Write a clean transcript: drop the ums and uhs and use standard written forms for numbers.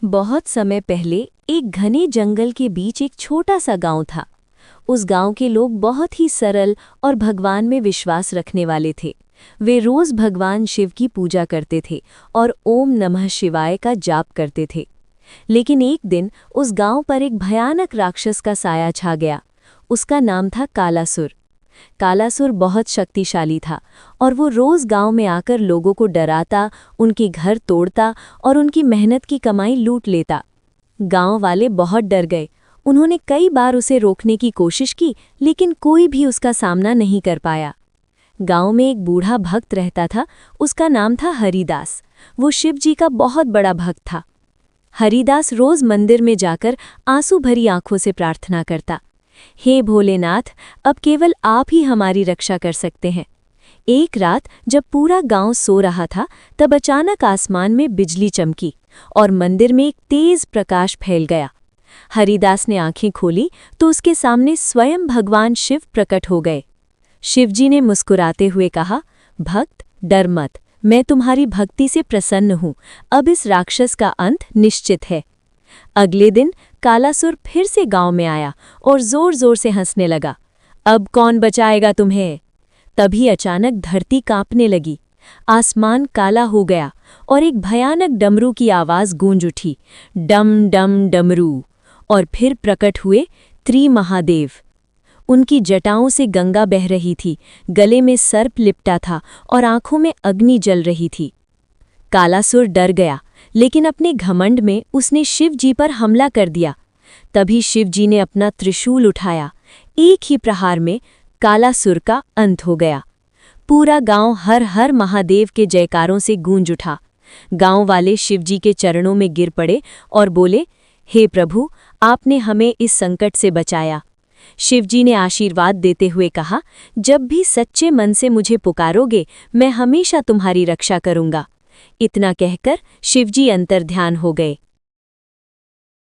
बहुत समय पहले एक घने जंगल के बीच एक छोटा सा गांव था। उस गांव के लोग बहुत ही सरल और भगवान में विश्वास रखने वाले थे। वे रोज भगवान शिव की पूजा करते थे और ओम नमः शिवाय का जाप करते थे। लेकिन एक दिन उस गांव पर एक भयानक राक्षस का साया छा गया। उसका नाम था कालासुर। कालासुर बहुत शक्तिशाली था और वो रोज गांव में आकर लोगों को डराता, उनके घर तोड़ता और उनकी मेहनत की कमाई लूट लेता। गांव वाले बहुत डर गए। उन्होंने कई बार उसे रोकने की कोशिश की, लेकिन कोई भी उसका सामना नहीं कर पाया। गांव में एक बूढ़ा भक्त रहता था। उसका नाम था हरिदास। वो शिव जी का बहुत बड़ा भक्त था। हरिदास रोज मंदिर में जाकर आंसू भरी आंखों से प्रार्थना करता, हे भोलेनाथ, अब केवल आप ही हमारी रक्षा कर सकते हैं। एक रात जब पूरा गांव सो रहा था, तब अचानक आसमान में बिजली चमकी और मंदिर में एक तेज प्रकाश फैल गया। हरिदास ने आंखें खोली तो उसके सामने स्वयं भगवान शिव प्रकट हो गए। शिवजी ने मुस्कुराते हुए कहा, भक्त, डर मत, मैं तुम्हारी भक्ति से प्रसन्न हूँ। अब इस राक्षस का अंत निश्चित है। अगले दिन कालासुर फिर से गांव में आया और जोर जोर से हंसने लगा। अब कौन बचाएगा तुम्हें? तभी अचानक धरती कांपने लगी, आसमान काला हो गया और एक भयानक डमरू की आवाज गूंज उठी, डम डम डमरू। और फिर प्रकट हुए त्रिमहादेव। उनकी जटाओं से गंगा बह रही थी, गले में सर्प लिपटा था और आंखों में अग्नि जल रही थी। कालासुर डर गया, लेकिन अपने घमंड में उसने शिव जी पर हमला कर दिया। तभी शिव जी ने अपना त्रिशूल उठाया। एक ही प्रहार में कालासुर का अंत हो गया। पूरा गांव हर हर महादेव के जयकारों से गूंज उठा। गांव वाले शिव जी के चरणों में गिर पड़े और बोले, हे प्रभु, आपने हमें इस संकट से बचाया। शिव जी ने आशीर्वाद देते हुए कहा, जब भी सच्चे मन से मुझे पुकारोगे, मैं हमेशा तुम्हारी रक्षा करूंगा। इतना कहकर शिवजी अंतर्ध्यान हो गए।